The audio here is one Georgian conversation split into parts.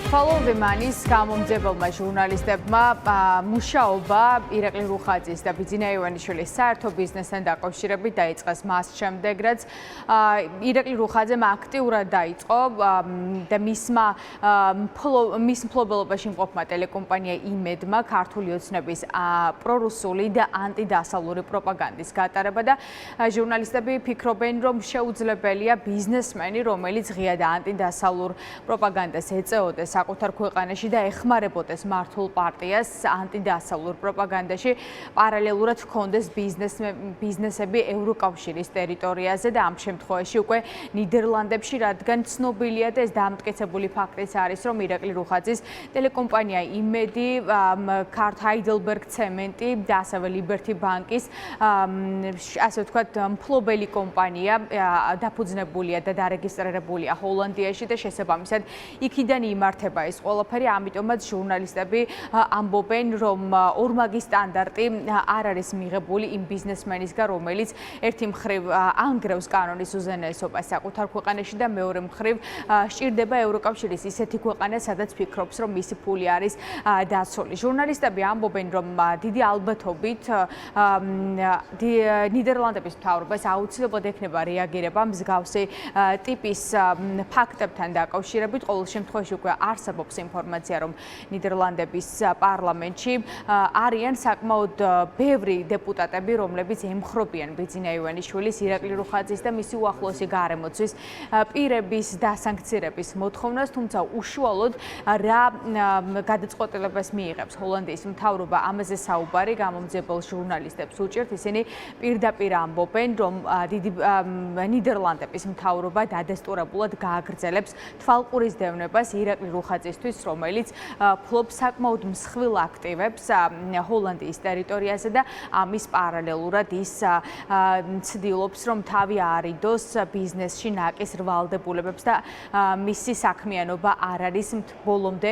Follow მანის გამომძებელმა ჟურნალისტებმა მუშაობა ირაკლი რუხაძის და ბიძინა ივანიშვილის საერთო ბიზნესთან დაკავშირებით დაიწყეს მას შემდეგ, რაც ირაკლი რუხაძემ აქტიურად დაიწყო და მის მფლობელობაში მყოფმა ტელეკომპანია იმედმა ქართული ოცნების პრორუსული და ანტიდასავლური პროპაგანდის გატარება და ჟურნალისტები ფიქრობენ, რომ შეუძლებელია ბიზნესმენი, რომელიც ღია და ანტიდასავლურ პროპაგანდას ეწეოდეს საკუთარ ქვეყანაში და ეხმარებოდეს მართულ პარტიას ანტიდასავლურ პროპაგანდაში პარალელურად ჰქონდეს ბიზნესები ევროკავშირის ტერიტორიაზე და ამ შემთხვევაში უკვე ნიდერლანდებში, რადგან ცნობილია და ეს დამტკიცებული ფაქტიც არის, რომ ირაკლი რუხაძის ტელეკომპანია იმედი, ქართ ჰაიდელბერგ ცემენტი და ასევე ლიბერტი ბანკის ასე ვთქვათ მფლობელი კომპანია დაფუძნებულია და დარეგისტრირებულია ჰოლანდიაში და შესაბამისად იქიდან იმართება ეს ყველაფერი, ამიტომაც ჟურნალისტები ამბობენ, რომ ორმაგი სტანდარტი არ არის მიღებული იმ ბიზნესმენისგან, რომელიც ერთი მხრივ ანგრევს კანონის უზენაესობას საკუთარ ქვეყანაში და მეორე მხრივ სჭირდება ევროკავშირის ისეთი ქვეყანა, სადაც ფიქრობს, რომ მისი ფული არის დაცული. ჟურნალისტები ამბობენ, რომ დიდი ალბათობით ნიდერლანდების მთავრობას აუცილებლად ექნება რეაგირება მსგავსი ტიპის ფაქტებთან დაკავშირებით. ყოველ შემთხვევაში უკვე არსებობს ინფორმაცია, რომ ნიდერლანდების პარლამენტში არიან საკმაოდ ბევრი დეპუტატები, რომლებიც ემხრობიან ბიძინა ივანიშვილის, ირაკლი რუხაძის და მისი უახლოესი გარემოცვის პირების დასანქცირების მოთხოვნას, თუმცა უშუალოდ რა გადაწყვეტილებას მიიღებს ჰოლანდიის მთავრობა, ამაზე საუბარი გამომძებელ ჟურნალისტებს უჭირთ. ისინი პირდაპირ ამბობენ, რომ დიდი ნიდერლანდების მთავრობა დადასტურებულად გააგრძელებს თვალყურის დევნებას ირაკლი რუხაძისთვის, რომელიც ფლობს საკმაოდ მსხვილ აქტივებს ჰოლანდიის ტერიტორიაზე და ამის პარალელურად ის ცდილობს, რომ თავი აარიდოს ბიზნესში ნაკის რვალდებულებებს და მისი საქმიანობა არ არის ბოლომდე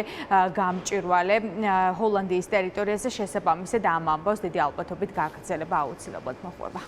გამჭვირვალე ჰოლანდიის ტერიტორიაზე, შესაბამისად ამ ამბავს დიდი ალბათობით გაგრძელება აუცილებლად მოყვება.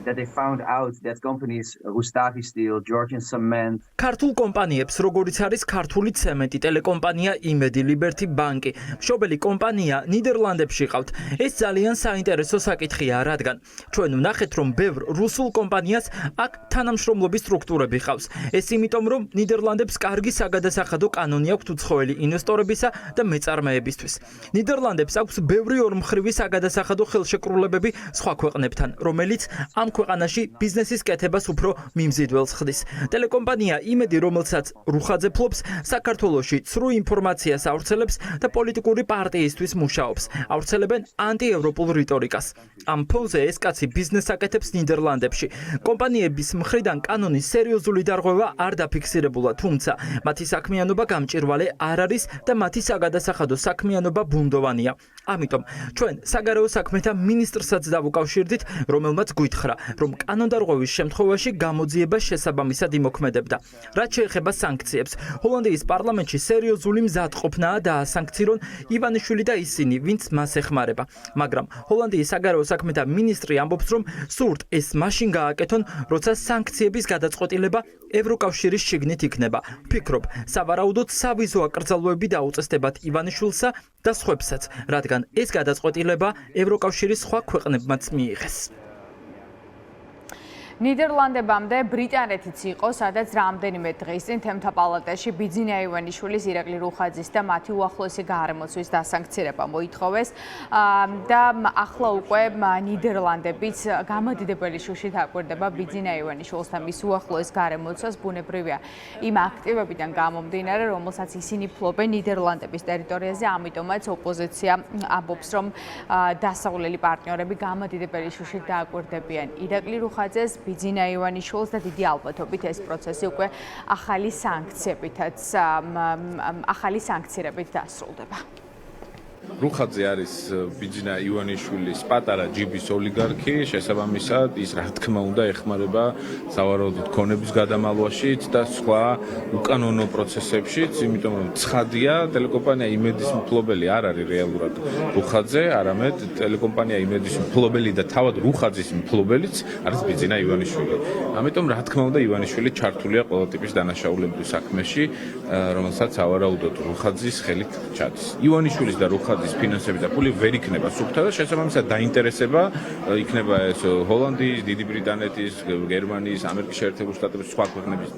That they found out that companies Rustavi Steel, Georgian Cement ქართულ კომპანიებს, როგორიც არის ქართული ცემენტი, ტელეკომპანია იმედი, ლიბერტი ბანკი, მშობელი კომპანია ნიდერლანდებში ყავთ. ეს ძალიან საინტერესო საკითხია, რადგან ჩვენ ვნახეთ, რომ ბევრ რუსულ კომპანიას აქ თანამშრომლობის სტრუქტურები ყავს. ეს იმიტომ, რომ ნიდერლანდებს კარგი საგადასახადო კანონი აქვთ უცხოელი ინვესტორებისა და მეწარმეებისთვის. ნიდერლანდებს აქვს ბევრი ორმხრივი საგადასახადო ხელშეკრულებები სხვა ქვეყნებთან, რომელიც ამ ქვეყანაში ბიზნესის კეთებას უფრო მიმზიდველს ხდის. ტელეკომპანია იმედი, რომელსაც რუხაძე ფლობს, საქართველოში ცრუ ინფორმაციას ავრცელებს და პოლიტიკური პარტიისთვის მუშაობს. ავრცელებენ ანტიევროპულ რიტორიკას. ამ ფონზე ეს კაცი ბიზნესს აკეთებს ნიდერლანდებში. კომპანიების მხრიდან კანონის სერიოზული დარღვევა არ დაფიქსირებულა, თუმცა მათი საქმიანობა გამჭვირვალე არ არის და მათი საგადასახადო საქმიანობა ბუნდოვანია. ამიტომ ჩვენ საგარეო საქმეთა მინისტრსაც დავუკავშირდით, რომელმაც გვითხრა, რომ კანონდარღვევის შემთხვევაში გამოძიება შესაბამისად იმოქმედებდა. რაც შეეხება სანქციებს, ჰოლანდიის პარლამენტში სერიოზული მზადყოფნაა დაასანქცირონ ივანიშვილი და ისინი, ვინც მას ეხმარება. მაგრამ ჰოლანდიის საგარეო საქმეთა მინისტრი ამბობს, რომ სურთ ეს მაშინ გააკეთონ, როცა სანქციების გადაწყვეტილება ევროკავშირის შიგნით იქნება. ვფიქრობ, სავარაუდოდ სავიზო აკრძალვები დაუწესდებათ ივანიშვილსა და სხვებსაც, რადგან ეს გადაწყვეტილება ევროკავშირის სხვა ქვეყნებმაც მიიღეს. ნიდერლანდებამდე ბრიტანეთიც იყო, სადაც რამდენიმე დღის წინ თემთა პალატაში ბიძინა ივანიშვილის, ირაკლი რუხაძის და მათი უახლოესი გარემოცვის დასანქცირება მოითხოვეს და ახლა უკვე ნიდერლანდებიც გამადიდებელი შუშით აკვირდება ბიძინა ივანიშვილს და მის უახლოეს გარემოცვას, ბუნებრივია იმ აქტივებიდან გამომდინარე, რომელსაც ისინი ფლობენ ნიდერლანდების ტერიტორიაზე, ამიტომაც ოპოზიცია ამბობს, რომ დასავლელი პარტნიორები გამადიდებელი შუშით დააკვირდებიან ირაკლი რუხაძეს, ბიძინა ივანიშვილს და დიდი ალბათობით ეს პროცესი უკვე ახალი სანქციებით დასრულდება. რუხაძე არის ბიძინა ივანიშვილის პატარა ჯიბის ოლიგარქი, შესაბამისად ის რა თქმა უნდა ეხმარება სავარაუდოდ ქონების გადამალვაშიც და სხვა უკანონო პროცესებშიც, იმიტომ რომ ცხადია, ტელეკომპანია იმედის მფლობელი არ არის რეალურად რუხაძე, არამედ ტელეკომპანია იმედის მფლობელი და თავად რუხაძის მფლობელიც არის ბიძინა ივანიშვილი. ამიტომ რა თქმა უნდა ივანიშვილი ჩართულია ყველა ტიპის დანაშაულებრივ საქმეში, რომელსაც სავარაუდოდ რუხაძის ხელით ჩადის. ივანიშვილის და რუხაძის ფინანსები და ფული ვერ იქნება სუფთა და შესაბამისად დაინტერესება იქნება ეს ჰოლანდიის, დიდი ბრიტანეთის, გერმანიის, ამერიკის შეერთებული შტატების სხვა ქვეყნების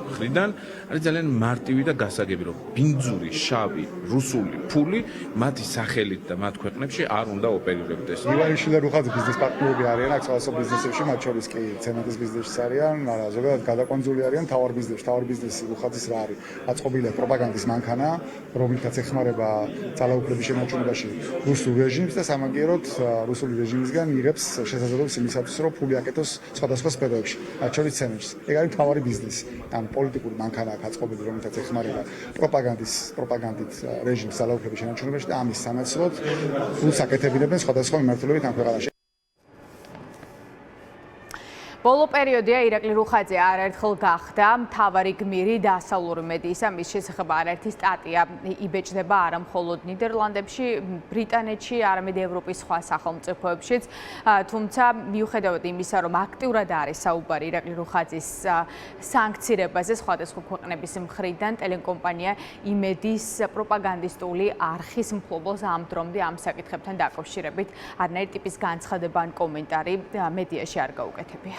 მხრიდან არის ძალიან მარტივი და გასაგები, რომ ბინძური, შავი, რუსული ფული მათი სახელით და მათ ქვეყნებში არ უნდა ოპერირებდეს. ივანიშვილი და რუხაძე ბიზნეს პარტნიორები არიან, აქ სხვადასხვა ბიზნესებში, მათ შორის კი ცემენტის ბიზნესში არიან, მაგრამ ზოგადად გადაკონძული არიან თავარ ბიზნესში. თავარ ბიზნესი რუხაძის რა არის? აწყობილია პროპაგანდის მანქანა, რომლითაც ეხმარება ძალაუფლების შენარჩუნებაში რუსულ რეჟიმს და სამაგიეროდ რუსული რეჟიმისგან იღებს შესაძლებლობას იმისათვის, რომ ფული აკეთოს სხვადასხვა სფეროებში, მათ შორის ცემენტში. ეგ არის თავარი ბიზნესი. ან პოლიტიკური მანქანა აქ აწყობილი, რომლითაც ეხმარება პროპაგანდით რეჟიმს ძალაუფლების შენარჩუნებაში და ამის სანაცვლოდ ფულს აკეთებინებენ სხვადასხვა მიმართულებით ამ ქვეყანაში. ბოლო პერიოდია ირაკლი რუხაძე არაერთხელ გახდა მთავარი გმირი დასავლური მედიისა, მის შესახებ არაერთი სტატია იბეჭდება არა მხოლოდ ნიდერლანდებში, ბრიტანეთში, არამედ ევროპის სხვა სახელმწიფოებშიც. თუმცა მიუხედავად იმისა, რომ აქტიურად არის საუბარი ირაკლი რუხაძის სანქცირებაზე სხვადასხვა ქვეყნების მხრიდან, ტელეკომპანია იმედის პროპაგანდისტული არხის მფლობელს ამ დრომდე ამ საკითხებთან დაკავშირებით არანაირი ტიპის განცხადება ან კომენტარი მედიაში არ გაუკეთებია.